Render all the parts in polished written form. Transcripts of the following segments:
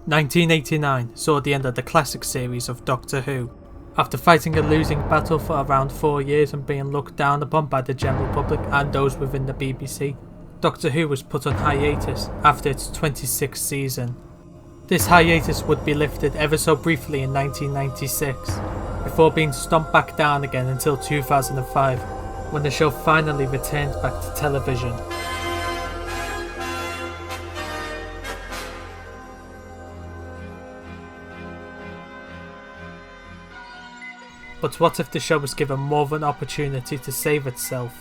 1989 saw the end of the classic series of Doctor Who. After fighting a losing battle for around 4 years and being looked down upon by the general public and those within the BBC, Doctor Who was put on hiatus after its 26th season. This hiatus would be lifted ever so briefly in 1996, before being stomped back down again until 2005, when the show finally returned back to television. But what if the show was given more of an opportunity to save itself?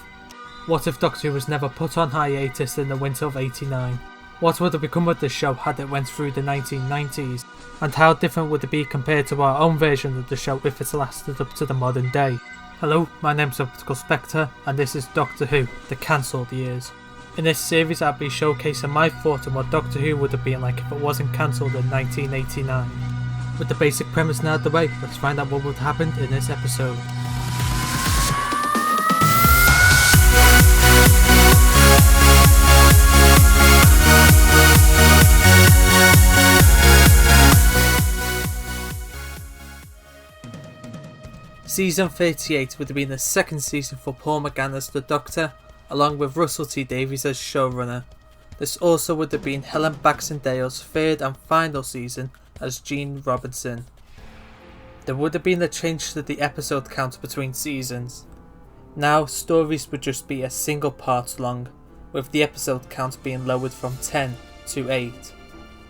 What if Doctor Who was never put on hiatus in the winter of '89? What would have become of the show had it went through the 1990s? And how different would it be compared to our own version of the show if it lasted up to the modern day? Hello, my name's Optical Spectre, and this is Doctor Who, the cancelled years. In this series I'll be showcasing my thoughts on what Doctor Who would have been like if it wasn't cancelled in 1989. With the basic premise now out the way, let's find out what would happen in this episode. Season 38 would have been the second season for Paul McGann as the Doctor, along with Russell T Davies as showrunner. This also would have been Helen Baxendale's third and final season as Jean Robinson. There would have been a change to the episode count between seasons. Now stories would just be a single part long, with the episode count being lowered from 10 to 8.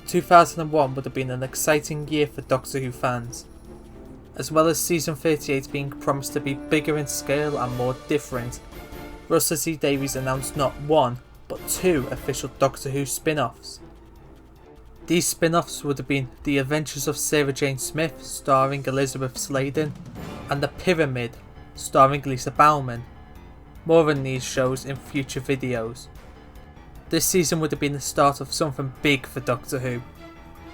2001 would have been an exciting year for Doctor Who fans. As well as season 38 being promised to be bigger in scale and more different, Russell T Davies announced not one, but 2 official Doctor Who spin-offs. These spin-offs would have been The Adventures of Sarah Jane Smith starring Elizabeth Sladen, and The Pyramid starring Lisa Bowman. More on these shows in future videos. This season would have been the start of something big for Doctor Who.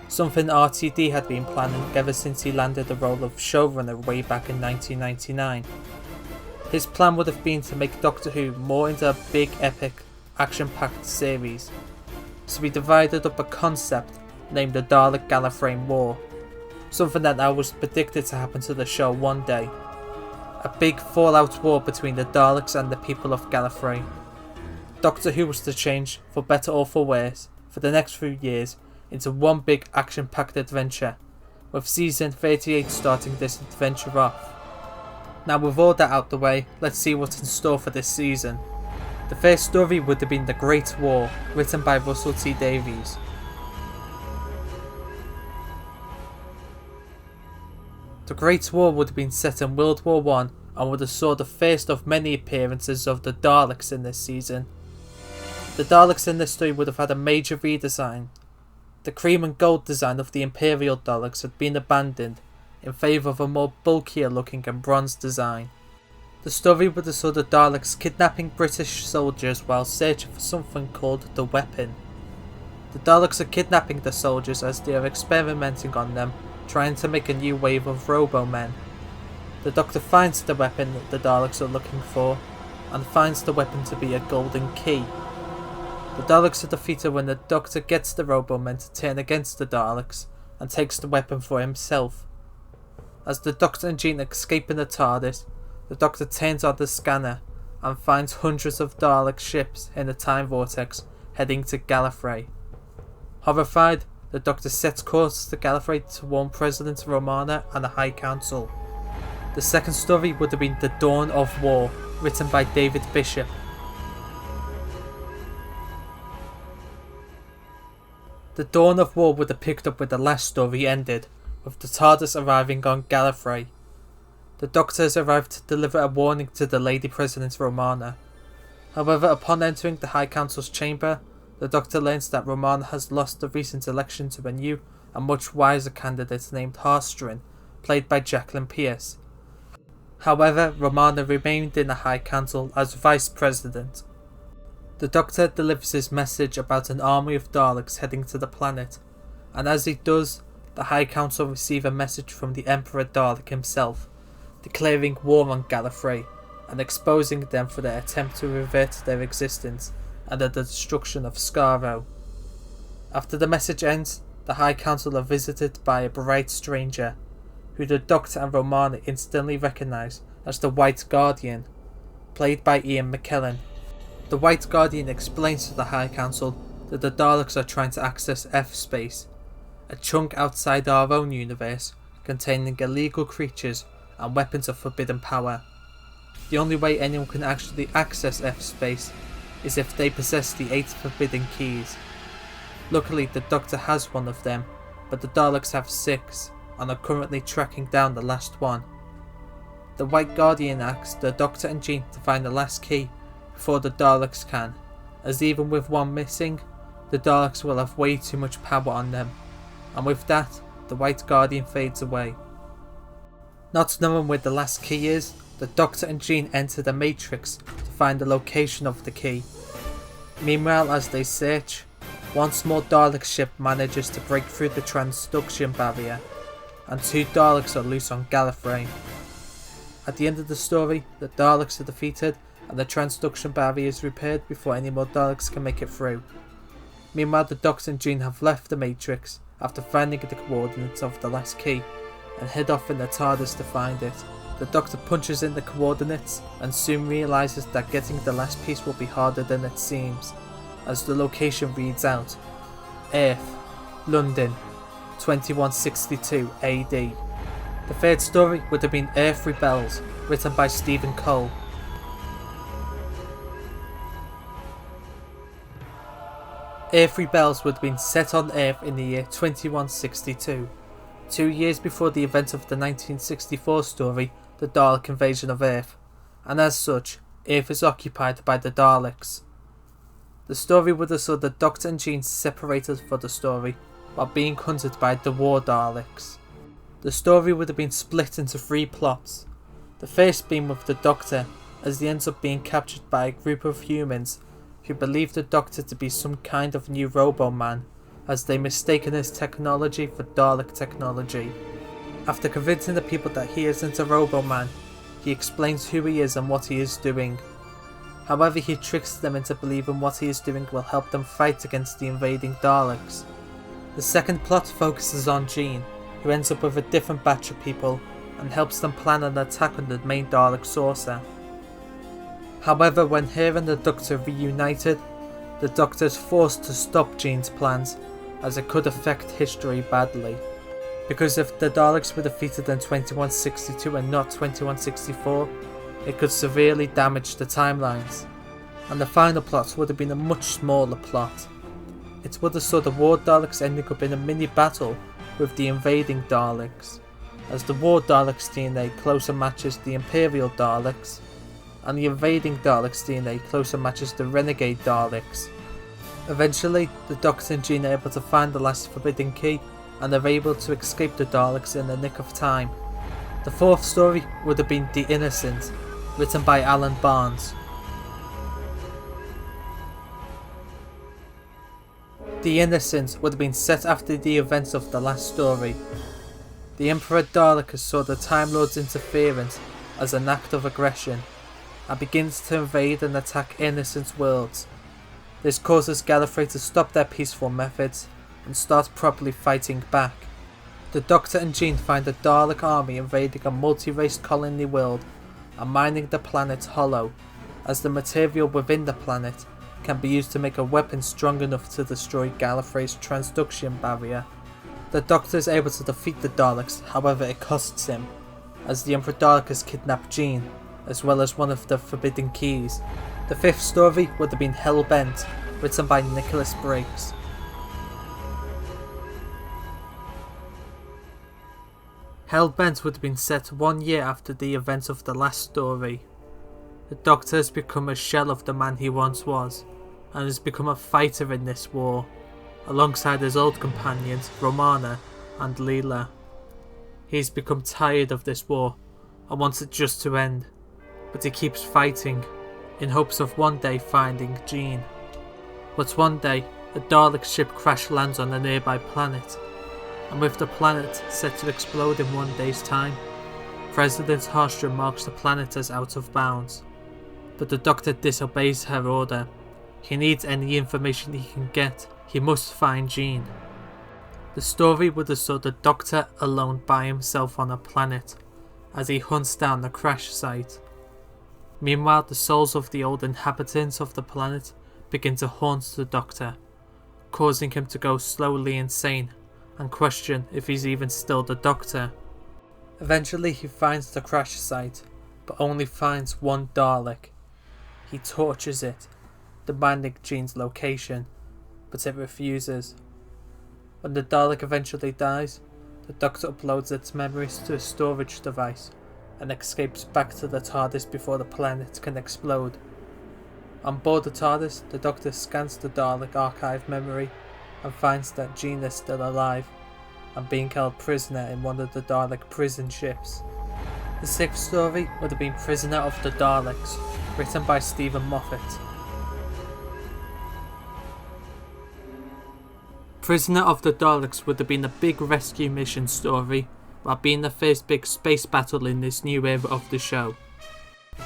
Something RTD had been planning ever since he landed the role of showrunner way back in 1999. His plan would have been to make Doctor Who more into a big epic action-packed series, so he divided up a concept named the Dalek Gallifreyan War, something that now was predicted to happen to the show one day. A big fallout war between the Daleks and the people of Gallifrey. Doctor Who was to change, for better or for worse, for the next few years into one big action-packed adventure, with season 38 starting this adventure off. Now with all that out the way, let's see what's in store for this season. The first story would have been The Great War, written by Russell T Davies. The Great War would have been set in World War I and would have saw the first of many appearances of the Daleks in this season. The Daleks in this story would have had a major redesign. The cream and gold design of the Imperial Daleks had been abandoned in favour of a more bulkier looking and bronze design. The story would have saw the Daleks kidnapping British soldiers while searching for something called the Weapon. The Daleks are kidnapping the soldiers as they are experimenting on them, trying to make a new wave of Robo-Men. The Doctor finds the weapon that the Daleks are looking for, and finds the weapon to be a golden key. The Daleks are defeated when the Doctor gets the Robo-Men to turn against the Daleks, and takes the weapon for himself. As the Doctor and Jean escape in the TARDIS, the Doctor turns on the scanner and finds hundreds of Dalek ships in the time vortex heading to Gallifrey. Horrified, the Doctor sets course to Gallifrey to warn President Romana and the High Council. The second story would have been The Dawn of War, written by David Bishop. The Dawn of War would have picked up where the last story ended, with the TARDIS arriving on Gallifrey. The Doctor has arrived to deliver a warning to the Lady President Romana. However, upon entering the High Council's chamber, the Doctor learns that Romana has lost the recent election to a new and much wiser candidate named Harstrin, played by Jacqueline Pearce. However, Romana remained in the High Council as Vice President. The Doctor delivers his message about an army of Daleks heading to the planet, and as he does, the High Council receive a message from the Emperor Dalek himself, declaring war on Gallifrey and exposing them for their attempt to revert their existence and the destruction of Soulero. After the message ends, the High Council are visited by a bright stranger, who the Doctor and Romana instantly recognise as the White Guardian, played by Ian McKellen. The White Guardian explains to the High Council that the Daleks are trying to access F-space, a chunk outside our own universe containing illegal creatures and weapons of forbidden power. The only way anyone can actually access F-space is if they possess the 8 forbidden keys. Luckily, the Doctor has one of them, but the Daleks have 6 and are currently tracking down the last one. The White Guardian asks the Doctor and Jean to find the last key before the Daleks can, as even with one missing, the Daleks will have way too much power on them, and with that, the White Guardian fades away. Not knowing where the last key is, the Doctor and Jean enter the Matrix to find the location of the key. Meanwhile, as they search, one small Dalek ship manages to break through the transduction barrier, and 2 Daleks are loose on Gallifrey. At the end of the story, the Daleks are defeated and the transduction barrier is repaired before any more Daleks can make it through. Meanwhile, the Doctor and Jean have left the Matrix after finding the coordinates of the last key and head off in the TARDIS to find it. The Doctor punches in the coordinates and soon realises that getting the last piece will be harder than it seems, as the location reads out: Earth, London, 2162 AD. The third story would have been Earth Rebels, written by Stephen Cole. Earth Rebels would have been set on Earth in the year 2162, 2 years before the event of the 1964 story, The Dalek Invasion of Earth, and as such, Earth is occupied by the Daleks. The story would have saw the Doctor and Jean separated for the story, while being hunted by the War Daleks. The story would have been split into 3 plots, the first being with the Doctor, as he ends up being captured by a group of humans who believe the Doctor to be some kind of new Robo-Man, as they mistaken his technology for Dalek technology. After convincing the people that he isn't a Robo-Man, he explains who he is and what he is doing. However, he tricks them into believing what he is doing will help them fight against the invading Daleks. The second plot focuses on Jean, who ends up with a different batch of people and helps them plan an attack on the main Dalek saucer. However, when her and the Doctor are reunited, the Doctor is forced to stop Jean's plans, as it could affect history badly. Because if the Daleks were defeated in 2162 and not 2164, it could severely damage the timelines. And the final plot would have been a much smaller plot. It would have saw the War Daleks ending up in a mini battle with the invading Daleks, as the War Daleks' DNA closer matches the Imperial Daleks, and the invading Daleks' DNA closer matches the Renegade Daleks. Eventually, the Doctor and Jean are able to find the last forbidden key and are able to escape the Daleks in the nick of time. The fourth story would have been The Innocent, written by Alan Barnes. The Innocent would have been set after the events of the last story. The Emperor Dalek saw the Time Lord's interference as an act of aggression, and begins to invade and attack innocent worlds. This causes Gallifrey to stop their peaceful methods and start properly fighting back. The Doctor and Jean find a Dalek army invading a multi-race colony world and mining the planet hollow, as the material within the planet can be used to make a weapon strong enough to destroy Gallifrey's transduction barrier. The Doctor is able to defeat the Daleks, however it costs him, as the Emperor Dalek has kidnapped Jean, as well as one of the forbidden keys. The fifth story would have been Hellbent, written by Nicholas Briggs. Hellbent would have been set 1 year after the events of the last story. The Doctor has become a shell of the man he once was, and has become a fighter in this war, alongside his old companions Romana and Leela. He's become tired of this war, and wants it just to end, but he keeps fighting, in hopes of one day finding Jean. But one day, a Dalek ship crash lands on a nearby planet, and with the planet set to explode in 1 day's time, President Harstrom marks the planet as out of bounds. But the Doctor disobeys her order. He needs any information he can get. He must find Jean. The story would have saw the Doctor alone by himself on a planet as he hunts down the crash site. Meanwhile, the souls of the old inhabitants of the planet begin to haunt the Doctor, causing him to go slowly insane and question if he's even still the Doctor. Eventually he finds the crash site, but only finds one Dalek. He tortures it, demanding Jean's location, but it refuses. When the Dalek eventually dies, the Doctor uploads its memories to a storage device and escapes back to the TARDIS before the planet can explode. On board the TARDIS, the Doctor scans the Dalek archive memory and finds that Jean is still alive and being held prisoner in one of the Dalek prison ships. The sixth story would have been Prisoner of the Daleks, written by Stephen Moffat. Prisoner of the Daleks would have been a big rescue mission story, while being the first big space battle in this new era of the show.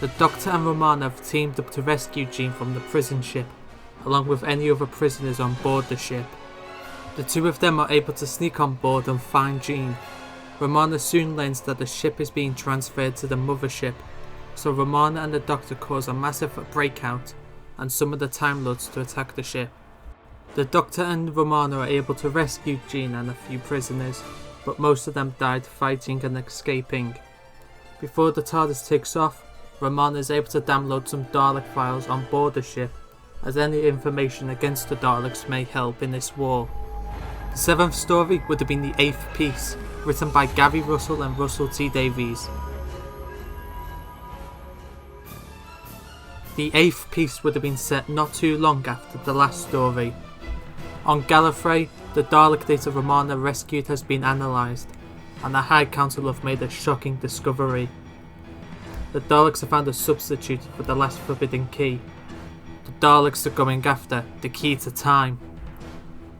The Doctor and Romana have teamed up to rescue Jean from the prison ship, along with any other prisoners on board the ship. The two of them are able to sneak on board and find Jean. Romana soon learns that the ship is being transferred to the mothership, so Romana and the Doctor cause a massive breakout and summon the Time Lords to attack the ship. The Doctor and Romana are able to rescue Jean and a few prisoners, but most of them died fighting and escaping. Before the TARDIS takes off, Romana is able to download some Dalek files on board the ship, as any information against the Daleks may help in this war. The seventh story would have been the eighth piece, written by Gary Russell and Russell T Davies. The eighth piece would have been set not too long after the last story. On Gallifrey, the Dalek data Romana rescued has been analysed, and the High Council have made a shocking discovery. The Daleks have found a substitute for the last forbidden key. The Daleks are going after the key to time.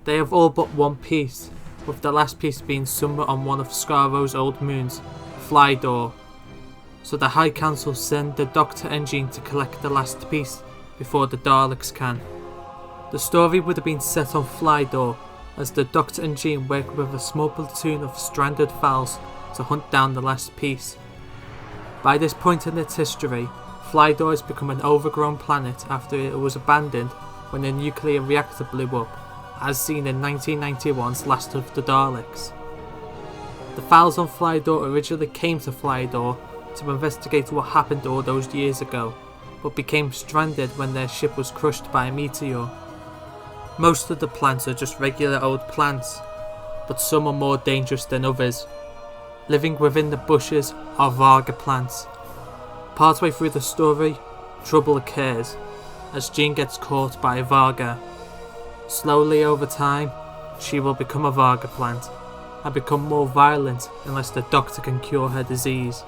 They have all but one piece, with the last piece being somewhere on one of Scarro's old moons, Flydor. So the High Council send the Doctor and Jean to collect the last piece before the Daleks can. The story would have been set on Flydor, as the Doctor and Jean work with a small platoon of stranded Vals to hunt down the last piece. By this point in its history, Flydor has become an overgrown planet after it was abandoned when a nuclear reactor blew up, as seen in 1991's Last of the Daleks. The Vals on Flydor originally came to Flydor to investigate what happened all those years ago, but became stranded when their ship was crushed by a meteor. Most of the plants are just regular old plants, but some are more dangerous than others. Living within the bushes are Varga plants. Partway through the story, trouble occurs, as Jean gets caught by a Varga. Slowly over time, she will become a Varga plant, and become more violent unless the Doctor can cure her disease.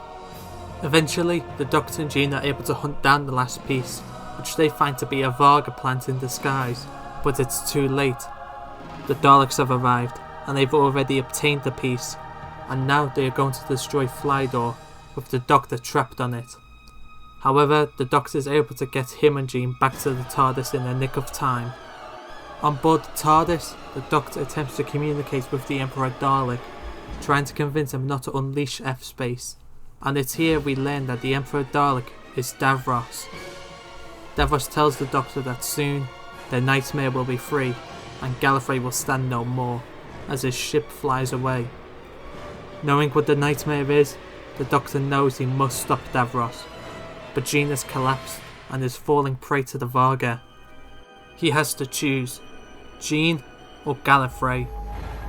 Eventually, the Doctor and Jean are able to hunt down the last piece, which they find to be a Varga plant in disguise, but it's too late. The Daleks have arrived, and they've already obtained the piece, and now they are going to destroy Flydor, with the Doctor trapped on it. However, the Doctor is able to get him and Jean back to the TARDIS in the nick of time. On board the TARDIS, the Doctor attempts to communicate with the Emperor Dalek, trying to convince him not to unleash F-Space, and it's here we learn that the Emperor Dalek is Davros. Davros tells the Doctor that soon, their nightmare will be free, and Gallifrey will stand no more, as his ship flies away. Knowing what the nightmare is, the Doctor knows he must stop Davros, but Jean has collapsed and is falling prey to the Varga. He has to choose, Jean or Gallifrey.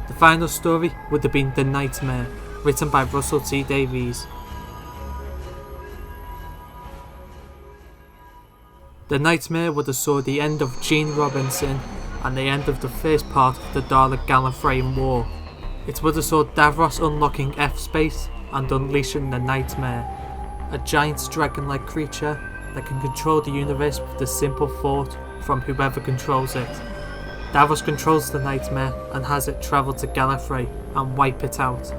The final story would have been The Nightmare, written by Russell T Davies. The Nightmare would have saw the end of Jean Robinson and the end of the first part of the Dalek Gallifreyan War. It would have saw Davros unlocking F-Space and unleashing the Nightmare, a giant dragon-like creature that can control the universe with the simple thought from whoever controls it. Davros controls the Nightmare and has it travel to Gallifrey and wipe it out.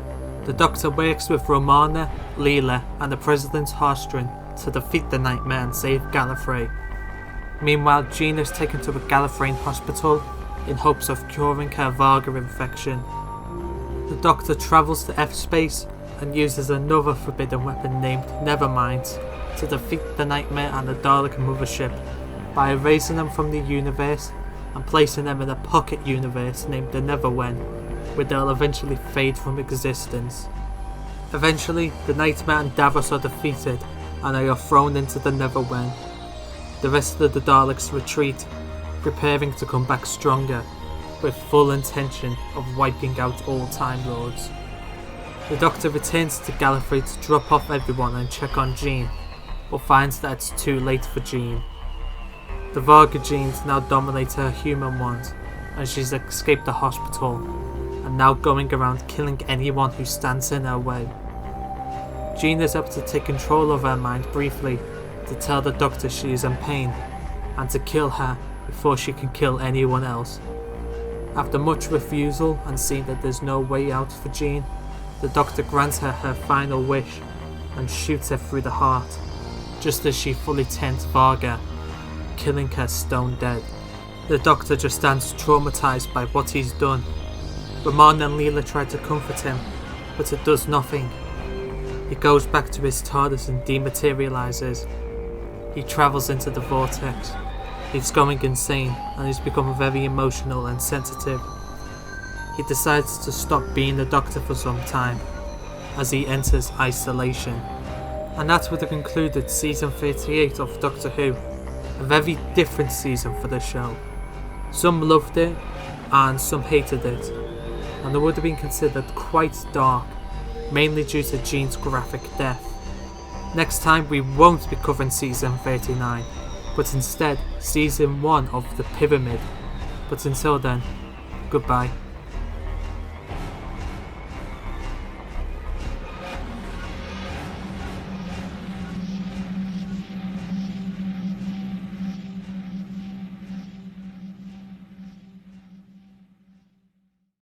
The Doctor works with Romana, Leela and the President's Heartstring to defeat the Nightmare and save Gallifrey. Meanwhile, Jean is taken to a Gallifreyan hospital in hopes of curing her Varga infection, The Doctor travels to F-space and uses another forbidden weapon named Nevermind to defeat the Nightmare and the Dalek mothership by erasing them from the universe and placing them in a pocket universe named the Neverwhen, where they'll eventually fade from existence. Eventually, the Nightmare and Davies are defeated and they are thrown into the Neverwhen. The rest of the Daleks retreat, preparing to come back stronger, with full intention of wiping out all Time Lords. The Doctor returns to Gallifrey to drop off everyone and check on Jean, but finds that it's too late for Jean. The Varga genes now dominate her human ones, and she's escaped the hospital, and now going around killing anyone who stands in her way. Jean is able to take control of her mind briefly to tell the Doctor she is in pain, and to kill her before she can kill anyone else. After much refusal and seeing that there's no way out for Jean, the Doctor grants her her final wish and shoots her through the heart, just as she fully turns Varga, killing her stone dead. The Doctor just stands traumatized by what he's done. Ramon and Leela try to comfort him, but it does nothing. He goes back to his TARDIS and dematerializes. He travels into the vortex. He's going insane and he's become very emotional and sensitive. He decides to stop being the Doctor for some time, as he enters isolation. And that would have concluded season 38 of Doctor Who, a very different season for the show. Some loved it and some hated it, and it would have been considered quite dark, mainly due to Jean's graphic death. Next time we won't be covering season 39, but instead season 1 of The Pyramid. But until then, goodbye.